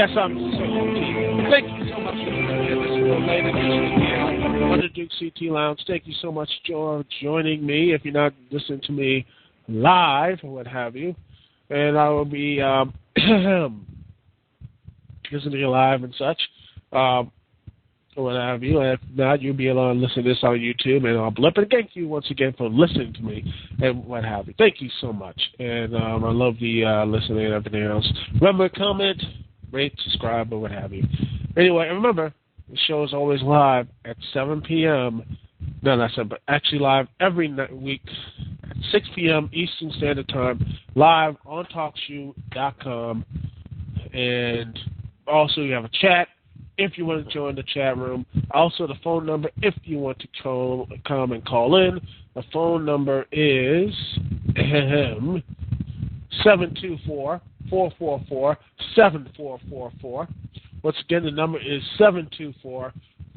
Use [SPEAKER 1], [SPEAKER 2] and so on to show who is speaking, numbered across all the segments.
[SPEAKER 1] Yes, I'm so thank you so much for on the Dukect Lounge. Thank you so much for joining me. If you're not listening to me live or what have you, and I will be listening to you live and such, or what have you. And if not, you'll be able to listen to this on YouTube, and I'll blip it. Thank you once again for listening to me and what have you. Thank you so much, and I love the listening and everything else. Remember, comment, rate, subscribe, or what have you. Anyway, and remember, the show is always live at 7 p.m. No, not 7, but actually live every week at 6 p.m. Eastern Standard Time, live on TalkShoe.com. And also, you have a chat if you want to join the chat room. Also, the phone number if you want to come and call in. The phone number is 724-444-7444. Once again, the number is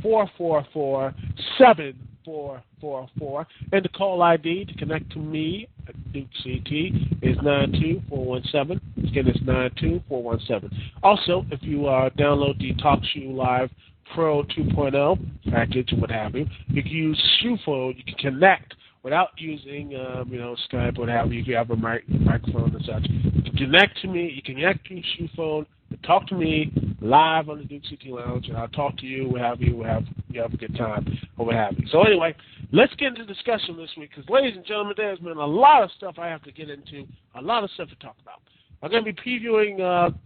[SPEAKER 1] 724-444-7444. And the call ID to connect to me at Dukect is 92417. Again, it's 92417. Also, if you download the TalkShoe Live Pro 2.0 package or what have you, you can use Shoe Phone. You can connect without using, Skype or what have you. If you have a microphone and such, you can connect to me. You can connect to Shoe Phone and talk to me live on the Dukect Lounge, and I'll talk to you. What have you? You have a good time or what have you. So anyway, let's get into discussion this week, because ladies and gentlemen, there's been a lot of stuff I have to get into, a lot of stuff to talk about. I'm going to be previewing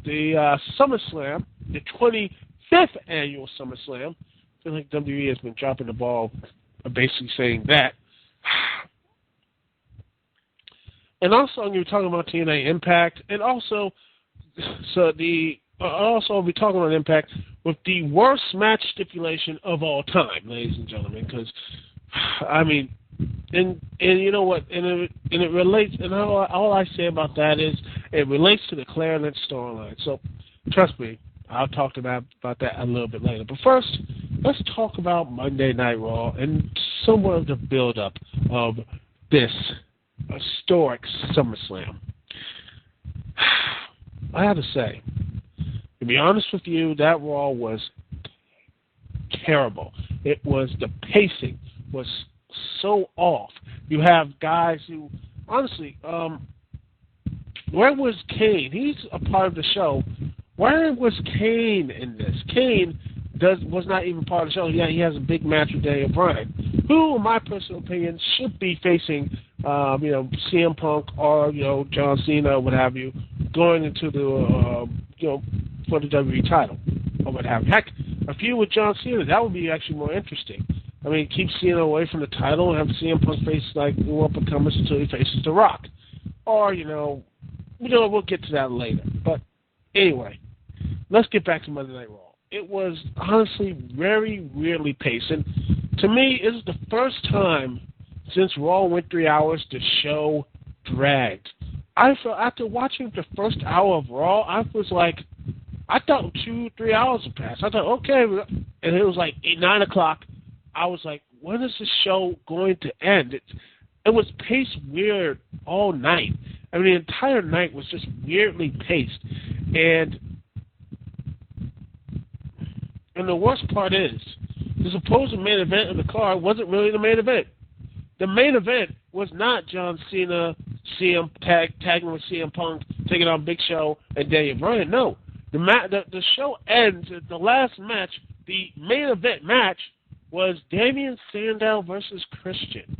[SPEAKER 1] the SummerSlam, the 25th annual SummerSlam. I feel like WWE has been dropping the ball, basically saying that. And also, I'm going to be talking about TNA Impact, and also, I'll be talking about Impact with the worst match stipulation of all time, ladies and gentlemen, because, I mean, and you know what, and it relates, and all I say about that is it relates to the Claire Lynch storyline. So, trust me, I'll talk about that a little bit later. But first, let's talk about Monday Night Raw and somewhat of the build-up of this historic SummerSlam. I have to say, to be honest with you, that Raw was terrible. The pacing was so off. You have guys who, honestly, where was Kane? He's a part of the show. Where was Kane in this? Kane was not even part of the show. Yeah, he has a big match with Daniel Bryan, who, in my personal opinion, should be facing, CM Punk or, John Cena or what have you, going into the, for the WWE title or what have you. Heck, a feud with John Cena, that would be actually more interesting. I mean, keep Cena away from the title and have CM Punk face, like, new up-and-comers until he faces The Rock. Or, we'll get to that later. But anyway, let's get back to Monday Night Raw. It was honestly very weirdly paced. And to me, it was the first time since Raw went 3 hours the show dragged. I felt after watching the first hour of Raw, I thought 2-3 hours had passed. I thought, okay, and it was like 9 o'clock. I was like, when is this show going to end? It was paced weird all night. I mean, the entire night was just weirdly paced. And the worst part is, the supposed main event of the card wasn't really the main event. The main event was not John Cena tagging with CM Punk, taking on Big Show and Daniel Bryan. No. The show ends, the last match, the main event match, was Damian Sandow versus Christian.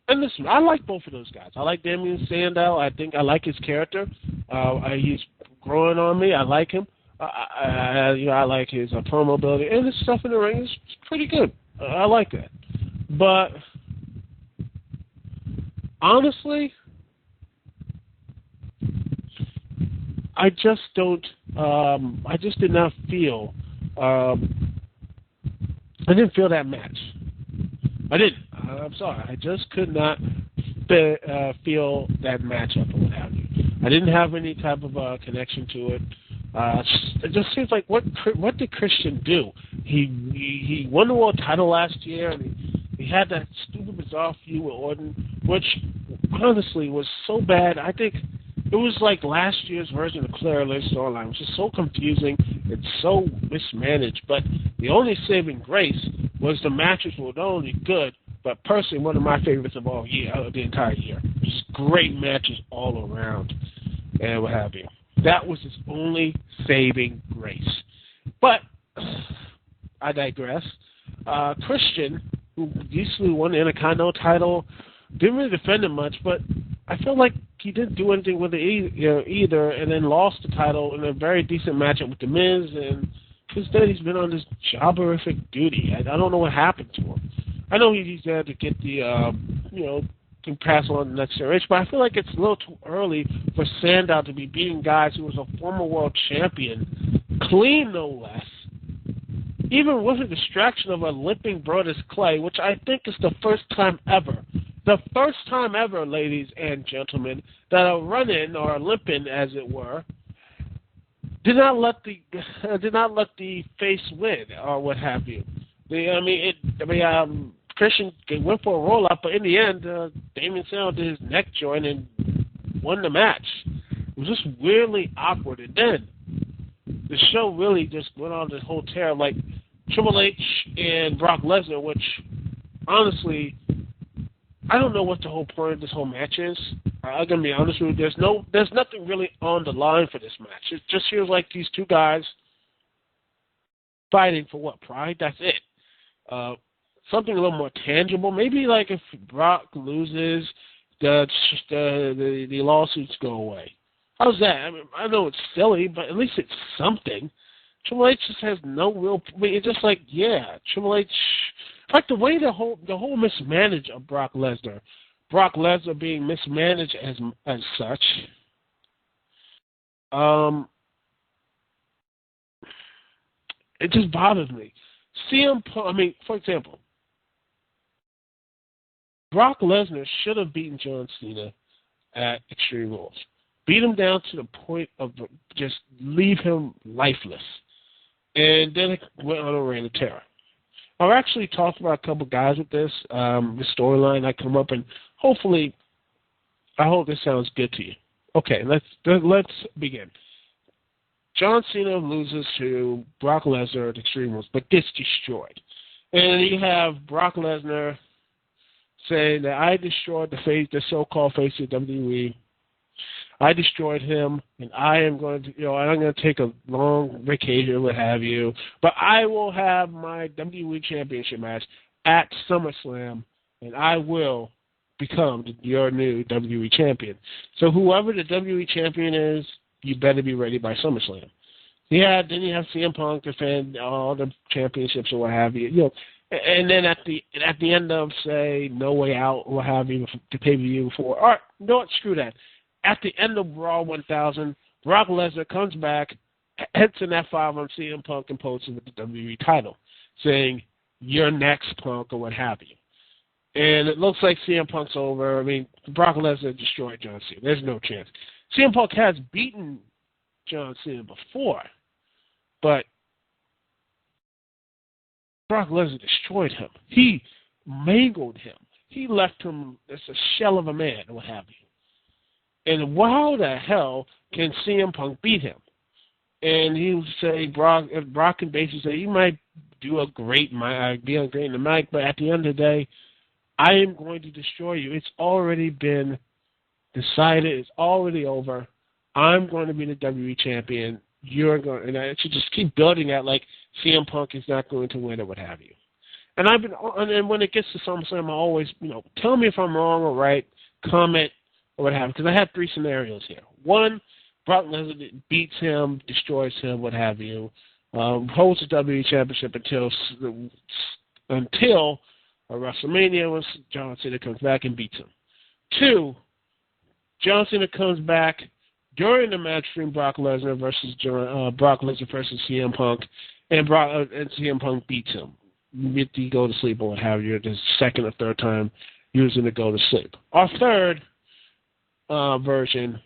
[SPEAKER 1] And listen, I like both of those guys. I like Damian Sandow. I think I like his character. He's growing on me. I like him. I like his promo ability, and his stuff in the ring is pretty good. I like that. But honestly, I just don't. I just did not feel. I didn't feel that match. I didn't. I'm sorry. I just could not feel that matchup or what have you. I didn't have any type of connection to it. It just seems like what did Christian do? He won the world title last year, and he had that stupid bizarre feud with Orton, which honestly was so bad. I think It was like last year's version of Claire Lynn storyline, which is so confusing and so mismanaged. But the only saving grace was the matches were not only good, but personally one of my favorites of all year, the entire year. Just great matches all around, and what have you. That was his only saving grace. But I digress. Christian, who recently won the Intercontinental title, didn't really defend it much, but I felt like he didn't do anything with it either, and then lost the title in a very decent matchup with The Miz, and instead he's been on this jobberific duty. I don't know what happened to him. I know he's there to get the, to pass on the next generation, but I feel like it's a little too early for Sandow to be beating guys who was a former world champion, clean no less, even with the distraction of a limping Brodus Clay, which I think is the first time ever, ladies and gentlemen, that a run-in or a limp-in, as it were, did not let the face win or what have you. Christian went for a roll-up, but in the end, Damien Sandow did his neck joint and won the match. It was just weirdly awkward, and then the show really just went on this whole tear, like Triple H and Brock Lesnar, which honestly, I don't know what the whole point of this whole match is. I'm gonna be honest with you. There's nothing really on the line for this match. It just feels like these two guys fighting for what? Pride? That's it. Something a little more tangible. Maybe like if Brock loses, the lawsuits go away. How's that? I mean, I know it's silly, but at least it's something. Triple H just has no real. I mean, it's just like, yeah, Triple H. Like the way the whole mismanage of Brock Lesnar. Brock Lesnar being mismanaged as such. It just bothers me. CM Punk, I mean, for example, Brock Lesnar should have beaten John Cena at Extreme Rules. Beat him down to the point of just leave him lifeless. And then it went on a reign of terror. I've actually talked about a couple guys with this storyline I come up, and hopefully, I hope this sounds good to you. Okay, let's begin. John Cena loses to Brock Lesnar at Extreme Rules, but gets destroyed. And you have Brock Lesnar saying that I destroyed the so-called face of WWE. I destroyed him, and I am going to, I'm going to take a long vacation, what have you. But I will have my WWE Championship match at SummerSlam, and I will become your new WWE Champion. So whoever the WWE Champion is, you better be ready by SummerSlam. Yeah, then you have CM Punk defend all the championships or what have you. And then at the end of, say, No Way Out or what have you, the pay-per-view before, or no, screw that. At the end of Raw 1000, Brock Lesnar comes back, hits an F5 on CM Punk and posts him with the WWE title, saying, "You're next, Punk," or what have you. And it looks like CM Punk's over. I mean, Brock Lesnar destroyed John Cena. There's no chance. CM Punk has beaten John Cena before, but Brock Lesnar destroyed him. He mangled him. He left him as a shell of a man, or what have you. And how the hell can CM Punk beat him? And he would say, Brock can basically say, you might do a great mic, be a great in the mic, but at the end of the day, I am going to destroy you. It's already been decided. It's already over. I'm going to be the WWE champion. You're going, and I should just keep building that like CM Punk is not going to win or what have you. And and when it gets to SummerSlam, I always, tell me if I'm wrong or right, comment or what have you, because I have three scenarios here. One, Brock Lesnar beats him, destroys him, what have you, holds the WWE Championship until WrestleMania when John Cena comes back and beats him. Two, John Cena comes back during the match between Brock Lesnar versus CM Punk, and CM Punk beats him. Get the go to sleep or what have you, the second or third time using the go to sleep. Our third version,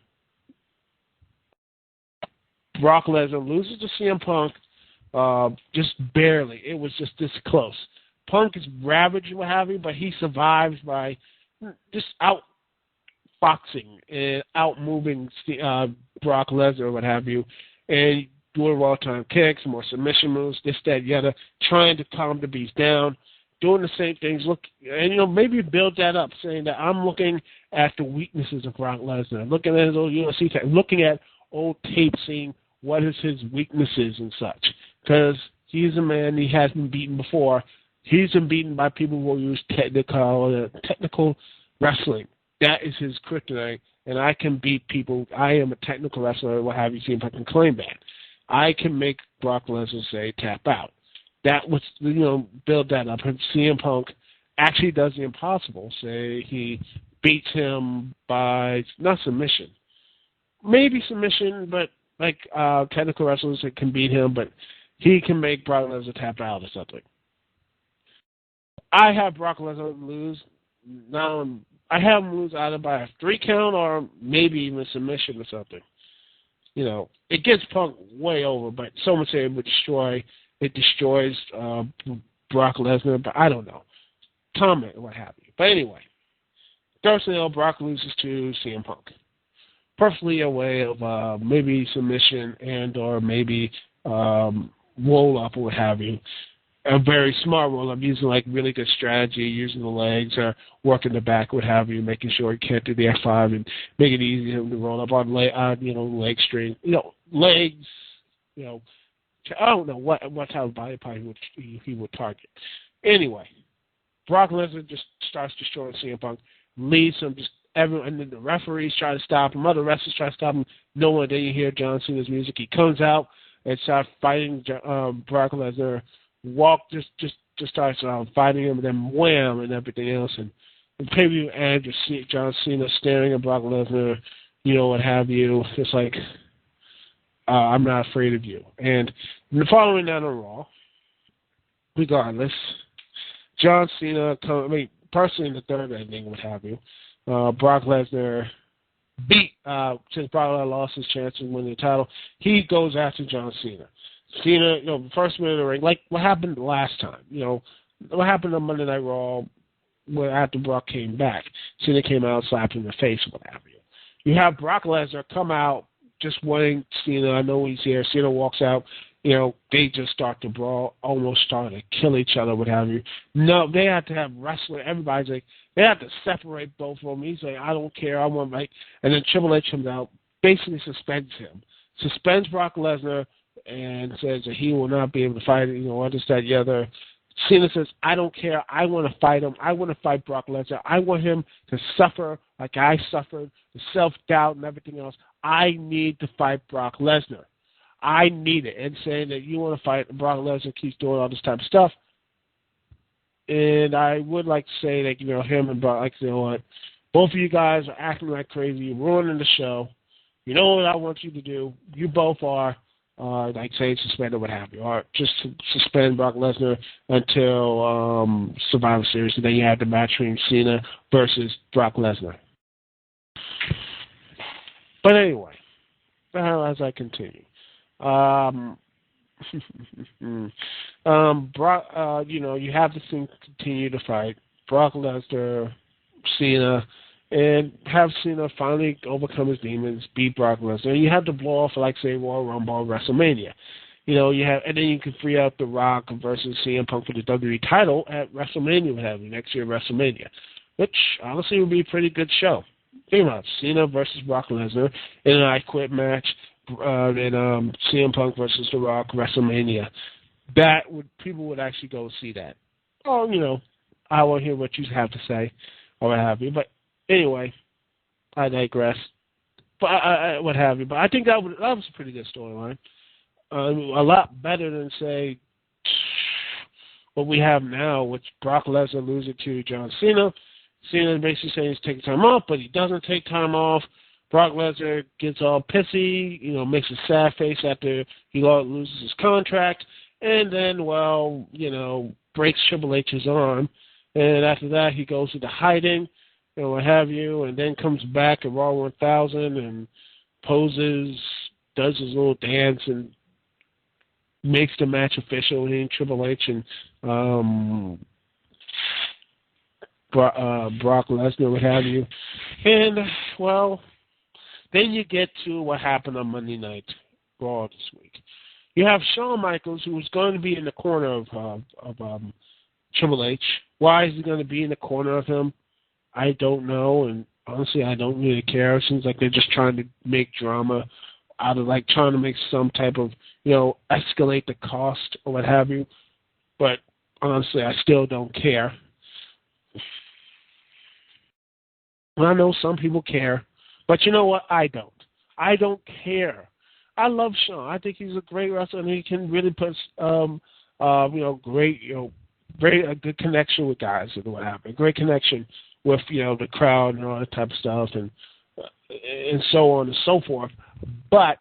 [SPEAKER 1] Brock Lesnar loses to CM Punk just barely. It was just this close. Punk is ravaged, what have you, but he survives by just outfoxing and outmoving Brock Lesnar or what have you, and doing raw-time kicks, more submission moves, this, that, the other, trying to calm the beast down, doing the same things. Look, and maybe build that up, saying that I'm looking at the weaknesses of Brock Lesnar, looking at his old UFC tape, looking at old tape, seeing what is his weaknesses and such. Because he's a man, he has been beaten before. He's been beaten by people who use technical wrestling. That is his kryptonite, and I can beat people. I am a technical wrestler, what have you, see if I can claim that. I can make Brock Lesnar say tap out. That was, build that up. And CM Punk actually does the impossible. Say he beats him by, not submission, maybe submission, but like technical wrestlers that can beat him, but he can make Brock Lesnar tap out or something. I have Brock Lesnar lose. Now I have him lose either by a 3 count or maybe even submission or something. It gets Punk way over, but someone say it destroys Brock Lesnar, but I don't know. Comment, what have you. But anyway, Thursday, Brock loses to CM Punk. Perfectly a way of maybe submission and or maybe roll up or what have you. A very smart roll up, using like really good strategy, using the legs or working the back, what have you, making sure he can't do the F5 and make it easy for him to roll up on leg string, legs, I don't know what type of body part he would target. Anyway, Brock Lesnar just starts destroying CM Punk, leads him everyone, and then the referees try to stop him, other wrestlers try to stop him. No one, then you hear John Cena's music. He comes out and starts fighting Brock Lesnar. Just starts fighting him, and then wham, and everything else. And pay-per-view and just see John Cena staring at Brock Lesnar, what have you. It's like, I'm not afraid of you. And the following night on Raw, regardless, John Cena, personally in the third ending, what have you, Brock Lesnar beat, since Brock Lesnar lost his chance of winning the title, he goes after John Cena. Cena, the first minute of the ring, like what happened last time, what happened on Monday Night Raw after Brock came back. Cena came out, slapped him in the face, what have you. You have Brock Lesnar come out, just wanting Cena, I know he's here. Cena walks out, they just start to brawl, almost start to kill each other, what have you. No, they have to have wrestling. Everybody's like, they have to separate both of them. He's like, I don't care, I want and then Triple H comes out, basically suspends him. Suspends Brock Lesnar, and says that he will not be able to fight, this, that, the other. Cena says, I don't care. I want to fight him. I want to fight Brock Lesnar. I want him to suffer like I suffered, the self-doubt and everything else. I need to fight Brock Lesnar. I need it. And saying that you want to fight Brock Lesnar, keeps doing all this type of stuff. And I would like to say that, him and Brock, what? Both of you guys are acting like crazy. You're ruining the show. You know what I want you to do. You both are. Say suspend or what have you, or just suspend Brock Lesnar until Survivor Series, and then you have the match between Cena versus Brock Lesnar. But anyway, as I continue, Brock, you have this thing continue to fight Brock Lesnar, Cena. And have Cena finally overcome his demons, beat Brock Lesnar. And you have to blow off, Royal Rumble or WrestleMania. And then you can free out The Rock versus CM Punk for the WWE title at WrestleMania, next year WrestleMania, which honestly would be a pretty good show. Think about it, Cena versus Brock Lesnar in an I Quit match, and CM Punk versus The Rock WrestleMania. People would actually go see that. Oh, I want to hear what you have to say or what have you, but. Anyway, I digress. But what have you? But I think that was a pretty good storyline. A lot better than say what we have now, which Brock Lesnar losing to John Cena. Cena basically saying he's taking time off, but he doesn't take time off. Brock Lesnar gets all pissy, makes a sad face after he loses his contract, and then, breaks Triple H's arm. And after that, he goes into hiding. What have you, and then comes back at Raw 1000 and poses, does his little dance, and makes the match official. He and Triple H, and Brock Lesnar, what have you. And, well, then you get to what happened on Monday Night Raw this week. You have Shawn Michaels, who was going to be in the corner of Triple H. Why is he going to be in the corner of him? I don't know, and honestly, I don't really care. It seems like they're just trying to make drama out of, like, trying to make some type of, escalate the cost or what have you. But honestly, I still don't care. I know some people care, but you know what? I don't. I don't care. I love Shawn. I think he's a great wrestler, and he can really put, great, a good connection with guys and what happened. Great connection with, the crowd and all that type of stuff, and so on and so forth. But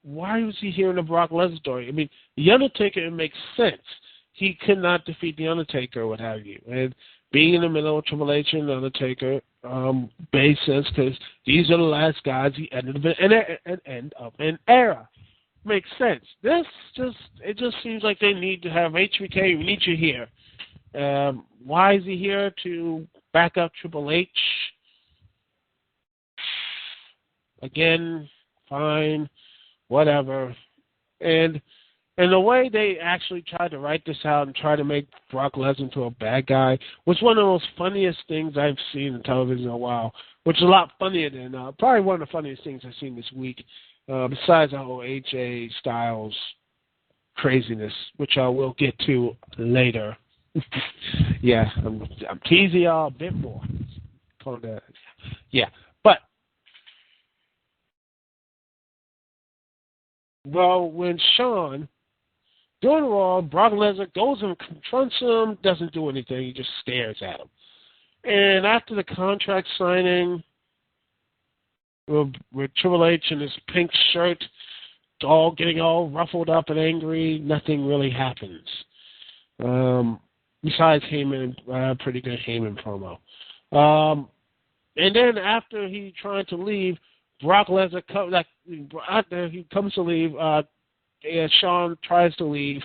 [SPEAKER 1] why was he here in the Brock Lesnar story? I mean, The Undertaker, it makes sense. He could not defeat The Undertaker or what have you. And being in the middle of Triple H and The Undertaker makes sense because these are the last guys. He ended of an era. Makes sense. It just seems like they need to have HBK. We need you here. Why is he here? To back up Triple H? Again, fine, whatever. And the way they actually tried to write this out and try to make Brock Lesnar into a bad guy was one of the most funniest things I've seen on television in a while, which is a lot funnier than, probably one of the funniest things I've seen this week, besides the whole AJ Styles craziness, which I will get to later. Yeah, I'm teasing y'all a bit more. Yeah, but, well, when Shawn, doing Raw, Brock Lesnar goes and confronts him, doesn't do anything, he just stares at him. And after the contract signing, with Triple H in his pink shirt, getting all ruffled up and angry, nothing really happens. Besides Heyman, pretty good Heyman promo. And then after he tried to leave, Brock Lesnar after he comes to leave, Shawn tries to leave.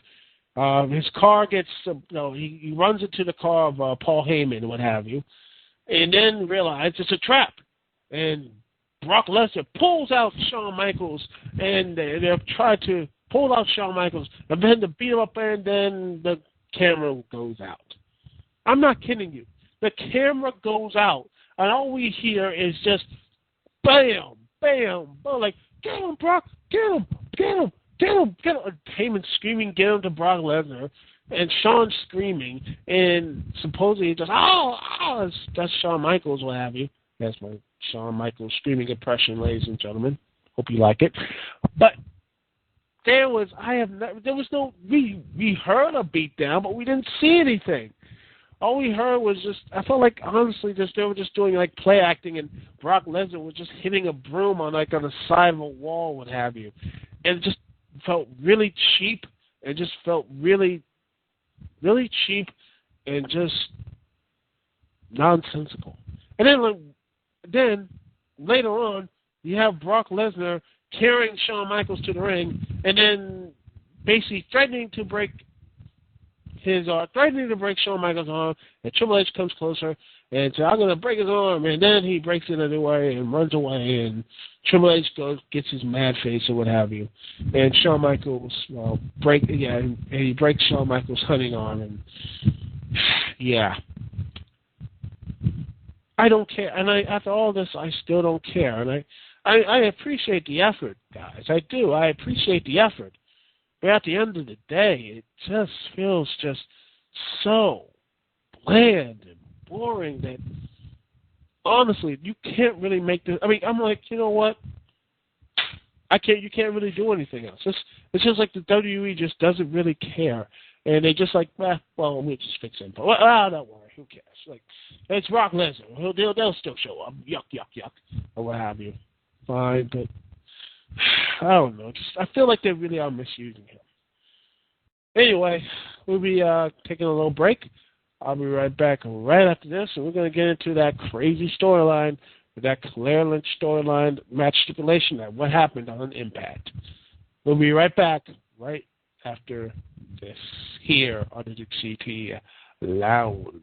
[SPEAKER 1] His car gets, he runs into the car of Paul Heyman and what have you, and then realizes it's a trap. And Brock Lesnar pulls out Shawn Michaels, and they've tried to pull out Shawn Michaels, and then to beat him up, and then the camera goes out. I'm not kidding you. The camera goes out, and all we hear is just bam, bam, bam, like, get him, Brock, get him, get him. Get him! Get him! Heyman screaming, get him to Brock Lesnar, and Shawn screaming, and supposedly just, that's Shawn Michaels, what have you. That's my Shawn Michaels screaming impression, ladies and gentlemen. Hope you like it. But we heard a beatdown, but we didn't see anything. All we heard was just, I felt like, honestly, they were just doing, like, play acting, and Brock Lesnar was just hitting a broom on the side of a wall, what have you. And just felt really cheap, and just felt really, really cheap and just nonsensical. And then later on, you have Brock Lesnar carrying Shawn Michaels to the ring, and then basically threatening to break Shawn Michaels' arm, and Triple H comes closer and says, I'm going to break his arm, and then he breaks it anyway and runs away, and Triple H gets his mad face or what have you, and Shawn Michaels, and he breaks Shawn Michaels' hunting arm, and yeah. I don't care, and after all this, I still don't care, and I appreciate the effort, guys. I do. I appreciate the effort. But at the end of the day, it just feels just so bland and boring that, honestly, you can't really make this. I mean, I'm like, you know what? You can't really do anything else. It's just like the WWE just doesn't really care. And they just like, we'll just fix him. Well, don't worry. Who cares? Like, it's Brock Lesnar. They'll still show up. Yuck, yuck, yuck. Or what have you. Fine, but I don't know. I feel like they really are misusing him. Anyway, we'll be taking a little break. I'll be right back right after this, and we're going to get into that crazy storyline, with that Claire Lynch storyline, match stipulation, that what happened on Impact. We'll be right back right after this here on the Dukect Lounge.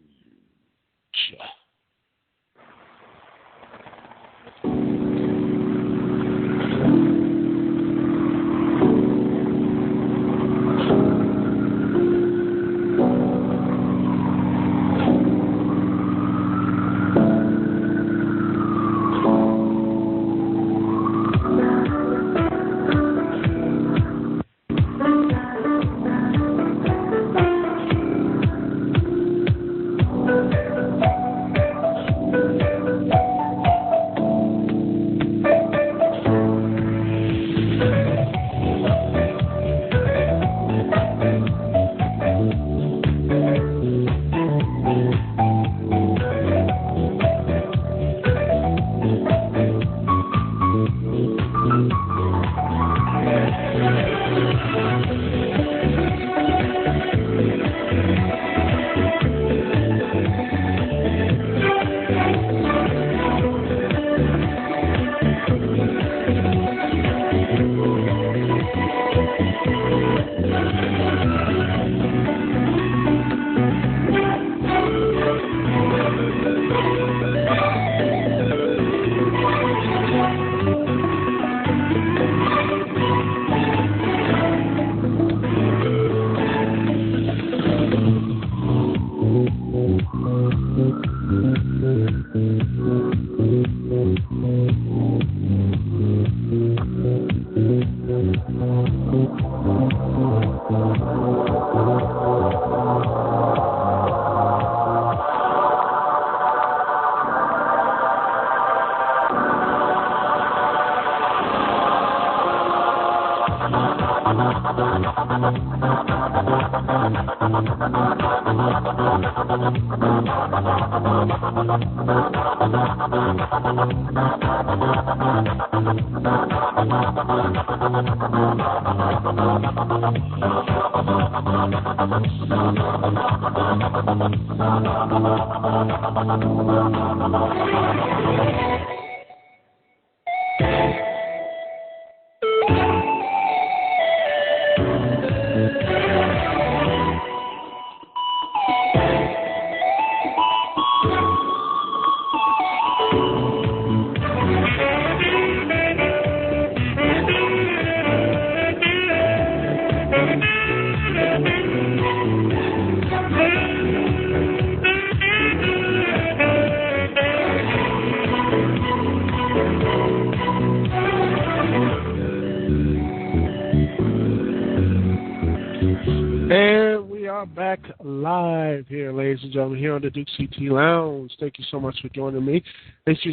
[SPEAKER 1] And we are back live here, ladies and gentlemen, here on the Dukect Lounge. Thank you so much for joining me. Thank you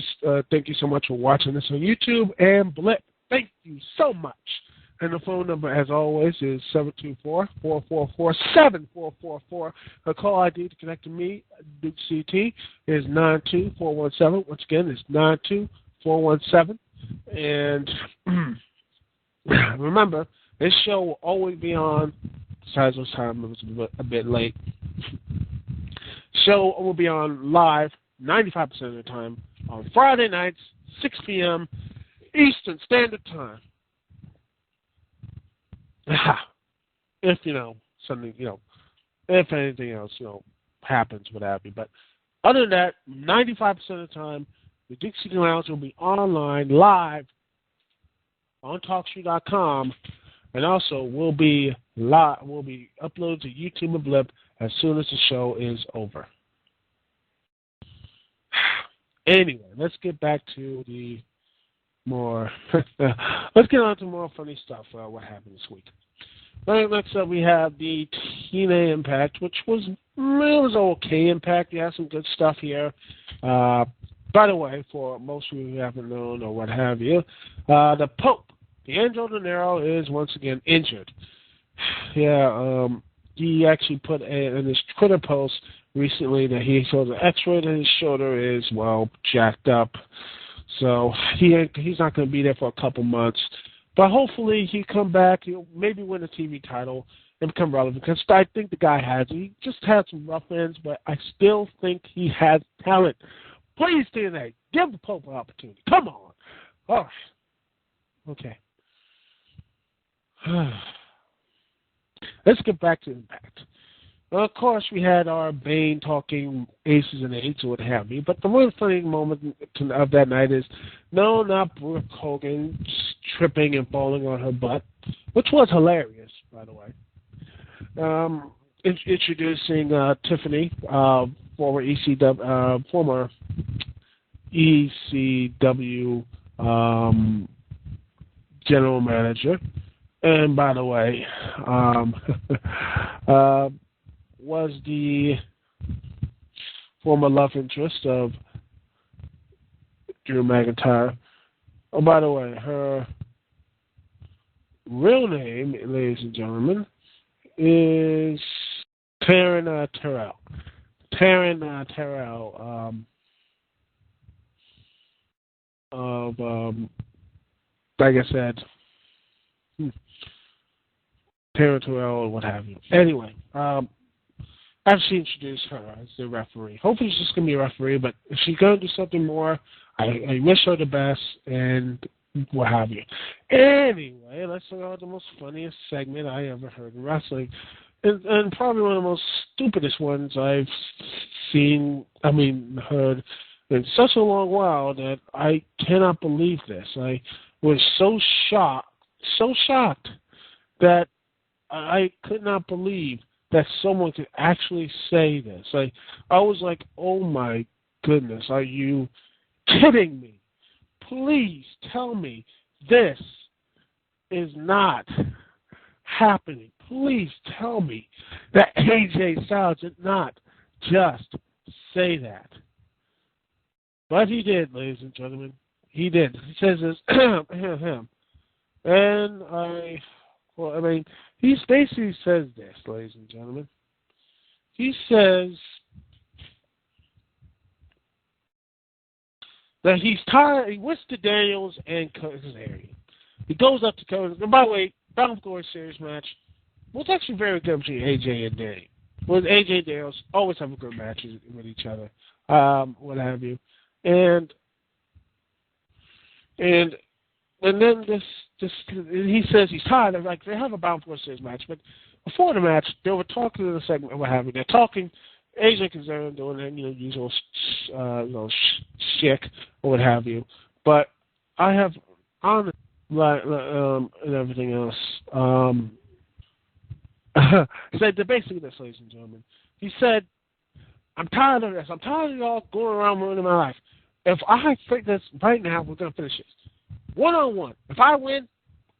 [SPEAKER 1] so much for watching this on YouTube and Blip. Thank you so much. And the phone number, as always, is 724-444-7444. The call ID to connect to me, Dukect, is 92417. Once again, it's 92417. And remember, this show will always be on. Besides those times, it was a bit late. Show will be on live 95% of the time on Friday nights, 6 p.m. Eastern Standard Time. If something, if anything else, happens, what have you. But other than that, 95% of the time, the Dukect Lounge will be online live on TalkShoe.com. And also, we'll be uploaded to YouTube and Blip as soon as the show is over. Anyway, let's get back to the more. Let's get on to more funny stuff. What happened this week? Next up, we have the TNA Impact, which was okay. Impact, you have some good stuff here. By the way, for most of you who haven't known or what have you, the Pope. Angel De Niro is once again injured. He actually put in his Twitter post recently that he saw the X-ray that his shoulder is, jacked up. So he's not going to be there for a couple months. But hopefully he'll come back, he'll maybe win a TV title and become relevant. Because I think the guy has. He just had some rough ends, but I still think he has talent. Please, TNA, give the Pope an opportunity. Come on. All right. Okay. Let's get back to Impact. Well, of course, we had our Bane talking aces and eights or what have you. But the one funny moment of that night is, no, not Brooke Hogan tripping and falling on her butt, which was hilarious, by the way. Introducing Tiffany, former ECW general manager, and by the way, was the former love interest of Drew McIntyre. Oh, by the way, her real name, ladies and gentlemen, is Taryn Terrell. Taryn Terrell of, like I said, Taryn Terrell or what have you. Anyway, after she introduced her as the referee, hopefully she's just going to be a referee, but if she's going to do something more, I wish her the best and what have you. Anyway, let's talk about the most funniest segment I ever heard in wrestling. And probably one of the most stupidest ones I've heard in such a long while that I cannot believe this. I was so shocked that I could not believe that someone could actually say this. I was like, oh my goodness, are you kidding me? Please tell me this is not happening. Please tell me that AJ Styles did not just say that. But he did, ladies and gentlemen. He did. He says this, him. And he basically says this, ladies and gentlemen. He says that he's tired. He wants to Daniels and Kazarian. He goes up to Cody. And by the way, Battle Glory Series match was actually very good between AJ and Daniel. With AJ and Daniels always have a good matches with each other, what have you, and then this he says he's tired of, like, they have a Bound for Series match, but before the match they were talking in the segment what have you. They're talking AJ Kazarian doing their usual shtick or what have you, but I have on and everything else. Said basically this, ladies and gentlemen. He said, I'm tired of this. I'm tired of y'all going around ruining my life. If I think this right now, we're going to finish this. One-on-one. If I win,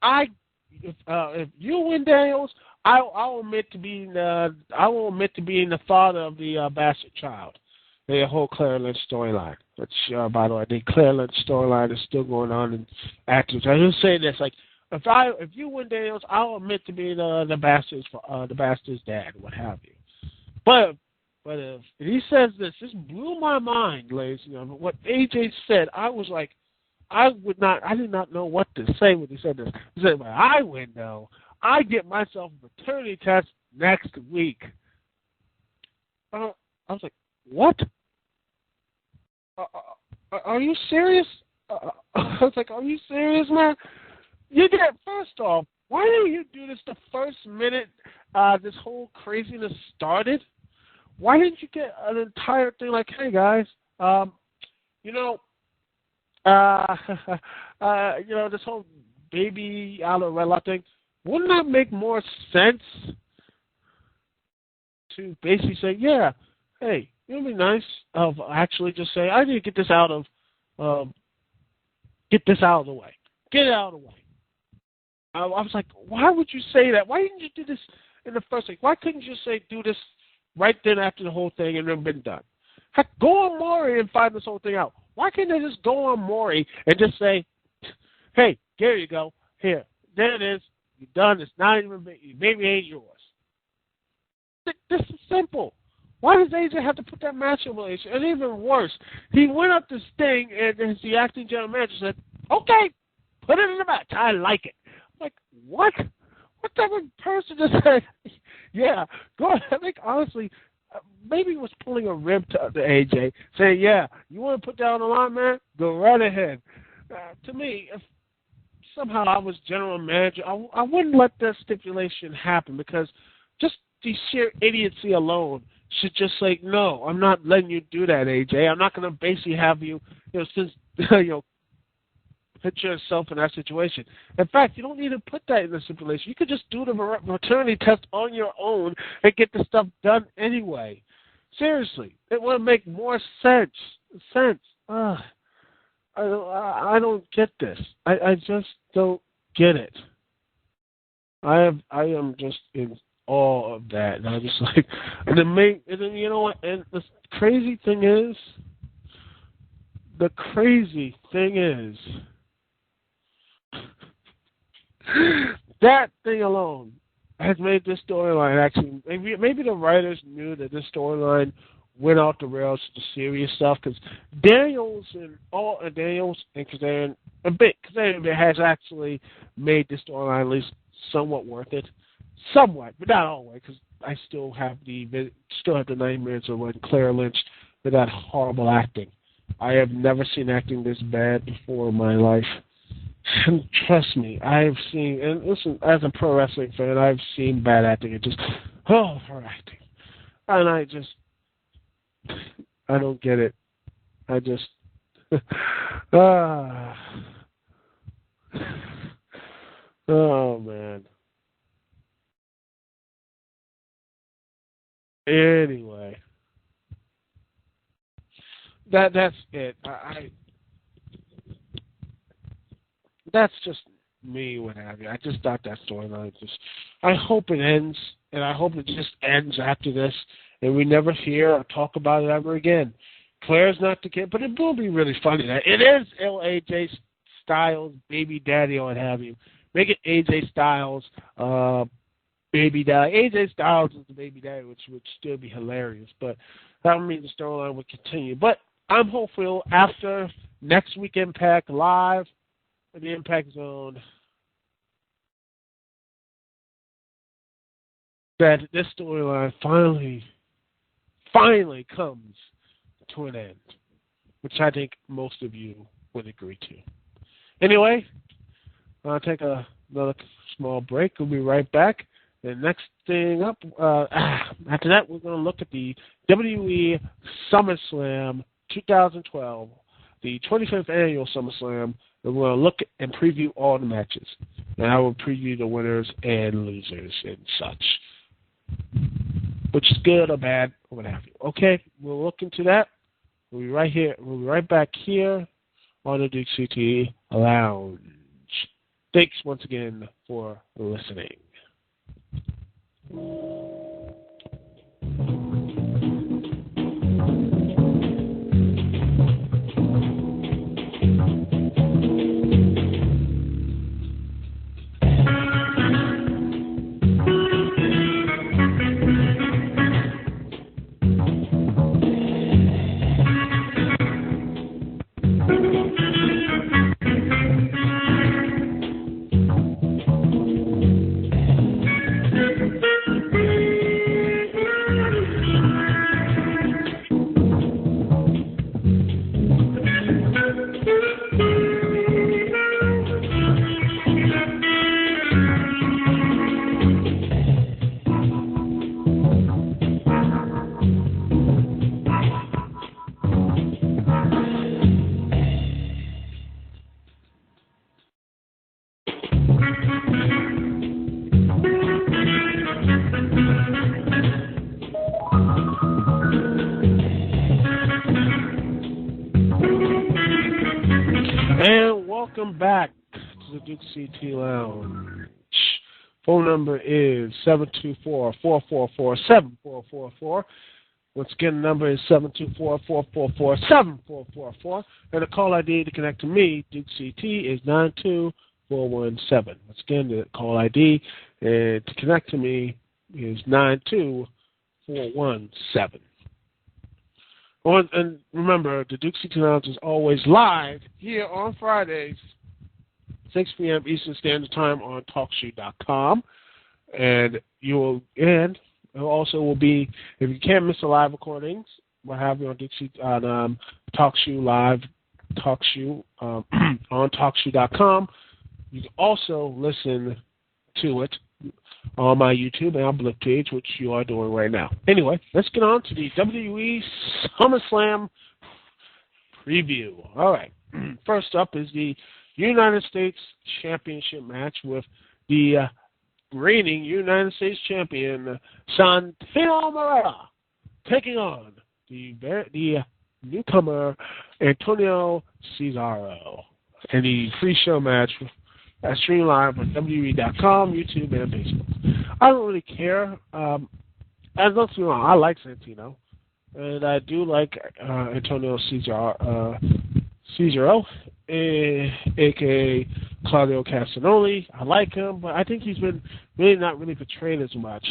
[SPEAKER 1] if you win, Daniels, I will admit to being the father of the bastard child. The whole Claire Lynch storyline. Which, by the way, the Claire Lynch storyline is still going on in active. I just say this, like, if you win, Daniels, I'll admit to being the bastard's dad, what have you. But if he says this blew my mind, ladies and gentlemen. What AJ said, I was like, I did not know what to say when he said this. He said, when I win, though, I get myself a paternity test next week. I was like, what? Are you serious? I was like, are you serious, man? You did it. First off, why didn't you do this the first minute this whole craziness started? Why didn't you get an entire thing like, hey guys, this whole baby out of wedlock thing? Wouldn't that make more sense to basically say, yeah, hey, it would be nice of actually just say, I need to get this out of the way. Get it out of the way. I was like, why would you say that? Why didn't you do this in the first place? Why couldn't you say do this right then after the whole thing and then been done? Heck, go on Maury and find this whole thing out. Why can't they just go on Maury and just say, hey, there you go. Here, there it is. You're done. It's not even, baby ain't yours. This is simple. Why does AJ have to put that match in relation? And even worse, he went up to Sting and the acting general manager said, okay, put it in the match. I like it. I'm like, what? What type of person just said, yeah, go ahead. I think, honestly, maybe he was pulling a rib to AJ, saying, yeah, you want to put that on the line, man? Go right ahead. To me, if somehow I was general manager, I wouldn't let that stipulation happen because just the sheer idiocy alone should just say, no, I'm not letting you do that, AJ. I'm not going to basically have you, since, put yourself in that situation. In fact, you don't need to put that in the stipulation. You could just do the maternity test on your own and get the stuff done anyway. Seriously, it would make more sense. I don't get this. I just don't get it. I am just in awe of that, and I'm just like, and then you know what? And the crazy thing is, that thing alone has made this storyline actually. Maybe the writers knew that this storyline went off the rails to the serious stuff, because Daniels and Kazan has actually made this storyline at least somewhat worth it. Somewhat, but not always, because I still have the nightmares of when Claire Lynch did that horrible acting. I have never seen acting this bad before in my life. And trust me, I've seen, and listen, as a pro wrestling fan, I've seen bad acting. It just, her acting. And I don't get it. I just, oh man. Anyway, that's it. That's just me, what have you. I just thought that storyline I hope it ends, and I hope it just ends after this, and we never hear or talk about it ever again. Claire's not the kid, but it will be really funny. That it is AJ Styles' baby daddy, or what have you. Make it AJ Styles' baby daddy. AJ Styles is the baby daddy, which would still be hilarious, but that would mean the storyline would continue. But I'm hopeful after next week Impact Live, the Impact Zone, that this storyline finally comes to an end, which I think most of you would agree to. Anyway, I'll take another small break. We'll be right back. The next thing up, after that, we're going to look at the WWE SummerSlam 2012, the 25th annual SummerSlam. And we're going to look and preview all the matches. And I will preview the winners and losers and such. Which is good or bad, or what have you. Okay, we'll look into that. We'll be right here. We'll be right back here on the Dukect Lounge. Thanks once again for listening. Welcome back to the Dukect Lounge. Phone number is 724-444-7444. Once again, the number is 724-444-7444. And the call ID to connect to me, Dukect, is 92417. Once again, the call ID to connect to me is 92417. And remember, the Dukect Lounge is always live here on Fridays, 6 p.m. Eastern Standard Time on TalkShoe.com. And also will be, if you can't miss the live recordings, we'll have you on Dukect on TalkShoe Live, TalkShoe on TalkShoe.com. You can also listen to it on my YouTube and Outlook page, which you are doing right now. Anyway, let's get on to the WWE SummerSlam preview. All right. First up is the United States Championship match with the reigning United States Champion, Santino Marella, taking on the newcomer, Antonio Cesaro, in the pre-show match streamed live on WWE.com, YouTube, and Facebook. I don't really care. As don't get me wrong, I like Santino, and I do like Antonio Cesaro, a.k.a. Claudio Castagnoli. I like him, but I think he's been really not really portrayed as much.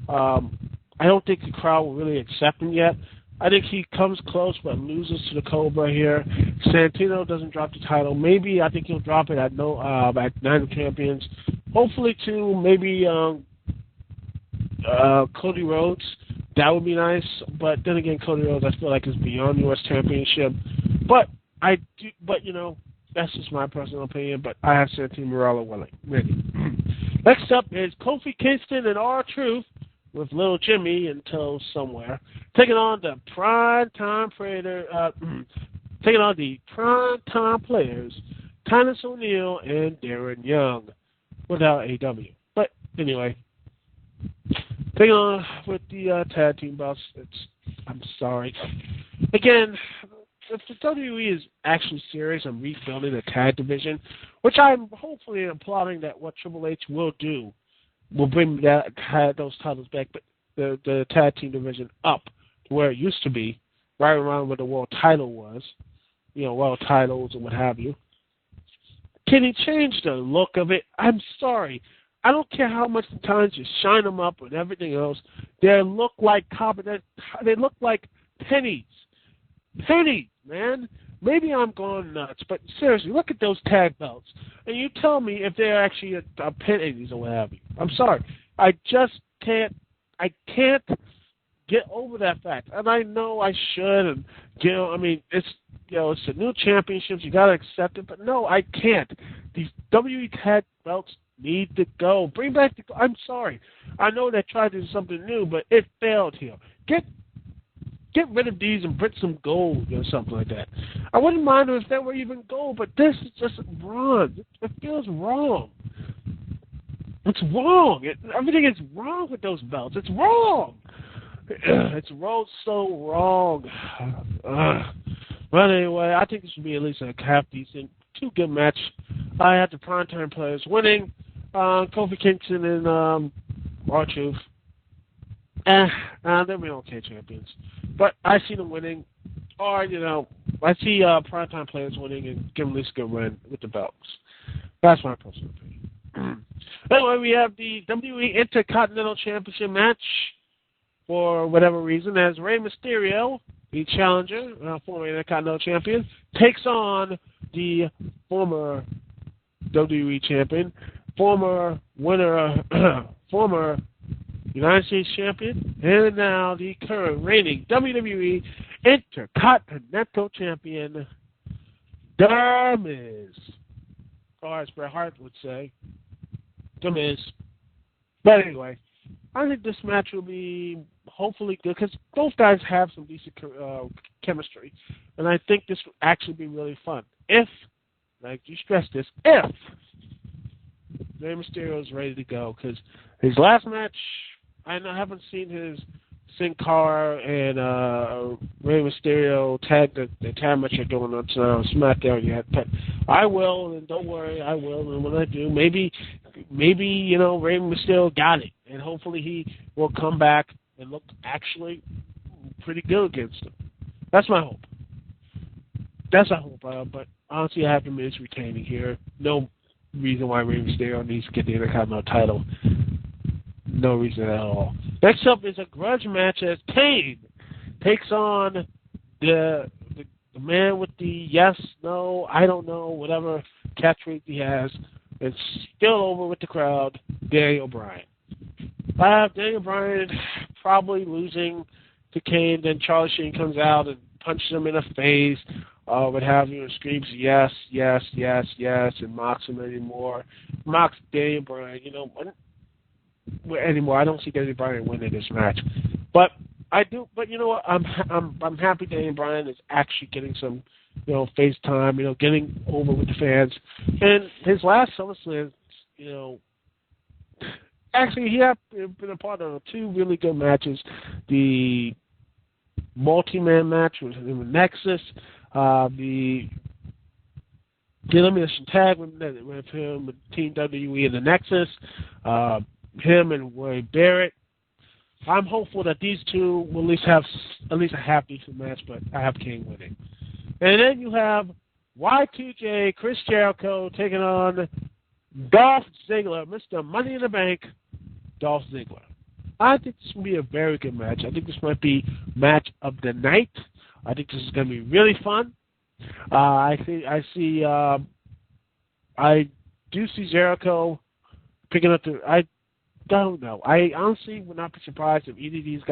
[SPEAKER 1] I don't think the crowd will really accept him yet. I think he comes close but loses to the Cobra here. Santino doesn't drop the title. Maybe I think he'll drop it at Night of Champions. Hopefully to maybe Cody Rhodes. That would be nice. But then again, Cody Rhodes I feel like is beyond U.S. Championship. But that's just my personal opinion. But I have Santino Marella winning. Next up is Kofi Kingston and R-Truth with Little Jimmy until somewhere, taking on the primetime players, Titus O'Neil and Darren Young, without AW. But anyway, taking on with the tag team belts. I'm sorry. Again, if the WWE is actually serious and rebuilding the tag division, which I'm hopefully applauding that what Triple H will do, will bring those titles back, but the tag team division up to where it used to be, right around where the world title was, world titles and what have you. Can he change the look of it? I'm sorry. I don't care how much times you shine them up and everything else. They look like they look like pennies. Pennies, man. Maybe I'm going nuts, but seriously, look at those tag belts, and you tell me if they're actually a pennies or what have you. I'm sorry, I just can't. I can't get over that fact, and I know I should. And it's it's the new championships. You gotta accept it, but no, I can't. These WWE tag belts need to go. Bring back the. I'm sorry. I know they tried to do something new, but it failed here. Get rid of these and put some gold or something like that. I wouldn't mind if they were even gold, but this is just wrong. It feels wrong. It's wrong. Everything is wrong with those belts. It's wrong. It's so wrong. But anyway, I think this should be at least a half-decent, two-good match. I had the primetime players winning. Kofi Kingston and R-Truth. They'll be okay champions. But I see them winning, or, I see primetime players winning and give them at least a good run with the belts. That's my personal opinion. Anyway, we have the WWE Intercontinental Championship match, for whatever reason, as Rey Mysterio, the challenger, former Intercontinental Champion, takes on the former WWE Champion, former winner, former United States Champion, and now the current reigning WWE Intercontinental Champion, The Miz. Or as Bret Hart would say, The Miz. But anyway, I think this match will be hopefully good because both guys have some decent chemistry, and I think this will actually be really fun. If, like you stressed this, if Rey Mysterio is ready to go, because his last match, I haven't seen his Sin Cara and Rey Mysterio tag the tag match are doing on SmackDown yet, but I will, and don't worry, I will, and when I do, maybe Rey Mysterio got it, and hopefully he will come back and look actually pretty good against him. That's my hope. But honestly, I have the Miz retaining here. No reason why Rey Mysterio needs to get the Intercontinental title. No reason at all. Next up is a grudge match as Kane takes on the man with the yes, no, I don't know, whatever catchphrase he has. It's still over with the crowd, Daniel Bryan. I have Daniel Bryan probably losing to Kane, then Charlie Sheen comes out and punches him in the face, what have you, and screams yes, yes, yes, yes, and mocks him anymore. Mocks Daniel Bryan, anymore. I don't see Daniel Bryan winning this match, but I do. But you know what? I'm happy Daniel Bryan is actually getting some, face time. Getting over with the fans. And his last SummerSlam, actually he had been a part of two really good matches. The multi-man match with Nexus, the elimination tag with him, with Team WWE and the Nexus, him and Ray Barrett. I'm hopeful that these two will at least a half decent match, but I have King winning. And then you have Y2J, Chris Jericho taking on Dolph Ziggler, Mr. Money in the Bank, Dolph Ziggler. I think this will be a very good match. I think this might be match of the night. I think this is going to be really fun. I do see Jericho picking up the. I don't know. I honestly would not be surprised if either of these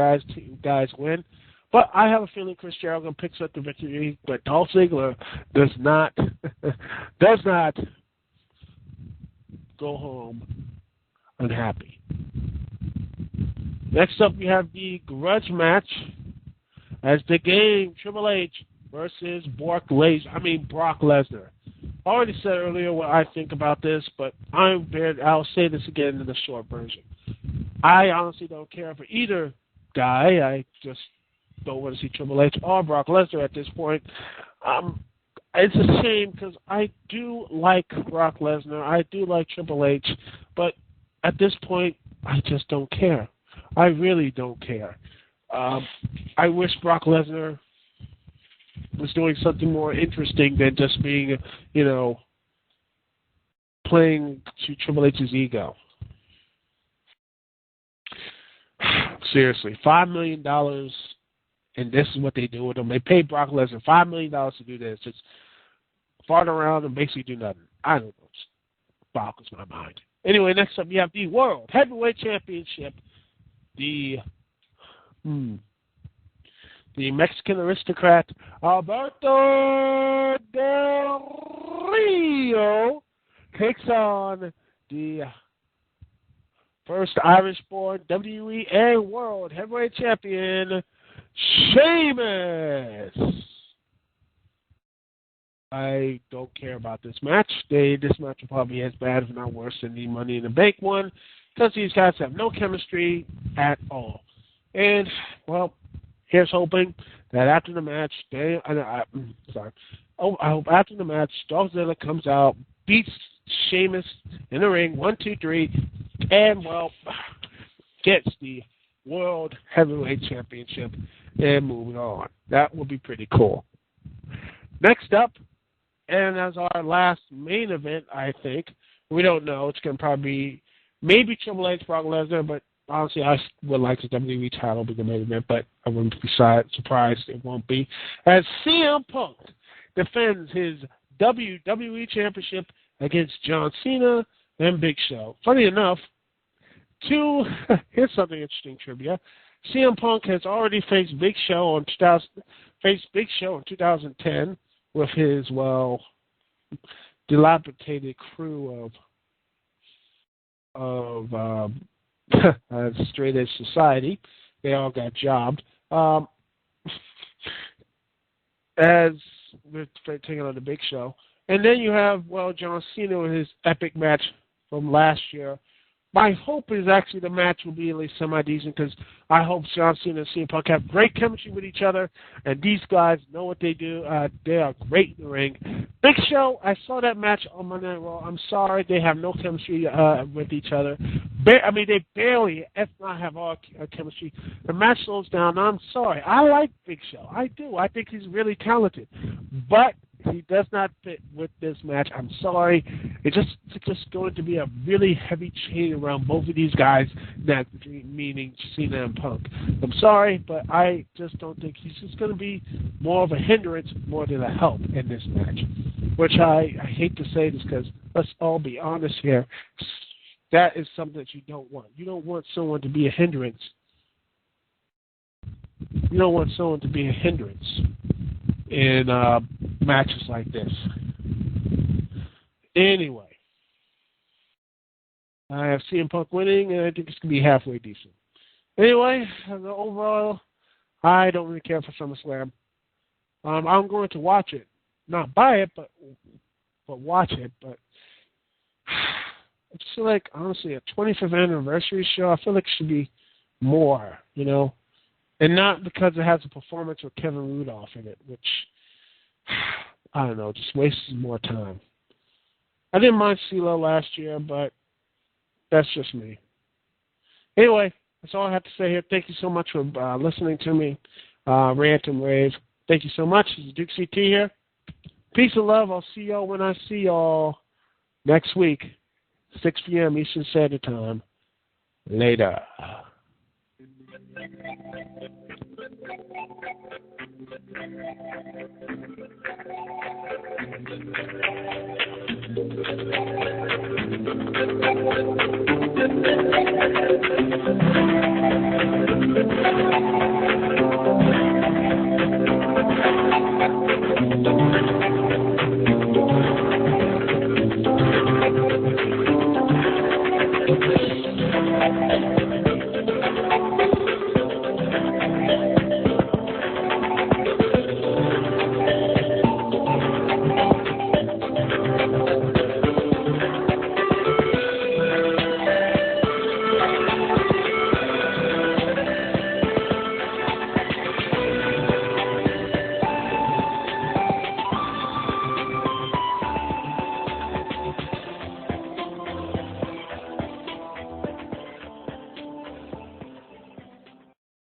[SPEAKER 1] guys win. But I have a feeling Chris Jericho picks up the victory. But Dolph Ziggler does not go home unhappy. Next up, we have the grudge match as the Game, Triple H versus Brock Lesnar. I already said earlier what I think about this, but I'll say this again in the short version. I honestly don't care for either guy. I just don't want to see Triple H or Brock Lesnar at this point. It's a shame because I do like Brock Lesnar. I do like Triple H, but at this point, I just don't care. I really don't care. I wish Brock Lesnar was doing something more interesting than just being, playing to Triple H's ego. Seriously, $5 million, and this is what they do with them. They pay Brock Lesnar $5 million to do this. Just fart around and basically do nothing. I don't know. It boggles my mind. Anyway, next up, you have the World Heavyweight Championship. The Mexican aristocrat Alberto Del Rio takes on the first Irish-born WWE and World Heavyweight Champion, Sheamus. I don't care about this match. This match will probably be as bad, if not worse, than the Money in the Bank one, because these guys have no chemistry at all. And, well, here's hoping that after the match, I hope after the match, Dolph Ziggler comes out, beats Sheamus in the ring, 1, 2, 3, and, well, gets the World Heavyweight Championship and moving on. That would be pretty cool. Next up, and as our last main event, I think, we don't know, it's going to probably be maybe Triple H, Brock Lesnar, but honestly, I would like the WWE title be the main event, but I wouldn't be surprised it won't be. As CM Punk defends his WWE Championship against John Cena and Big Show. Funny enough, here's something interesting trivia. CM Punk has already faced Big Show in 2010 with his, dilapidated crew of straight edge society. They all got jobbed. As we're taking on the Big Show. And then you have, John Cena with his epic match from last year. My hope is actually the match will be at least semi-decent because I hope John Cena and CM Punk have great chemistry with each other, and these guys know what they do. They are great in the ring. Big Show, I saw that match on Monday Night Raw. I'm sorry they have no chemistry with each other. They barely, if not have all chemistry. The match slows down. I'm sorry. I like Big Show. I do. I think he's really talented. But he does not fit with this match. I'm sorry. It's just going to be a really heavy chain around both of these guys, meaning Cena and Punk. I'm sorry, but I just don't think he's just going to be more of a hindrance more than a help in this match, which I hate to say this because let's all be honest here. That is something that you don't want. You don't want someone to be a hindrance. You don't want someone to be a hindrance in matches like this. Anyway, I have CM Punk winning, and I think it's going to be halfway decent. Anyway, overall, I don't really care for SummerSlam. I'm going to watch it. Not buy it, but watch it. But I just feel like, honestly, a 25th anniversary show, I feel like it should be more, you know? And not because it has a performance with Kevin Rudolph in it, which, I don't know, just wastes more time. I didn't mind CeeLo last year, but that's just me. Anyway, that's all I have to say here. Thank you so much for listening to me, rant and rave. Thank you so much. This is Duke CT here. Peace and love. I'll see y'all when I see y'all next week, 6 p.m. Eastern Standard Time. Later.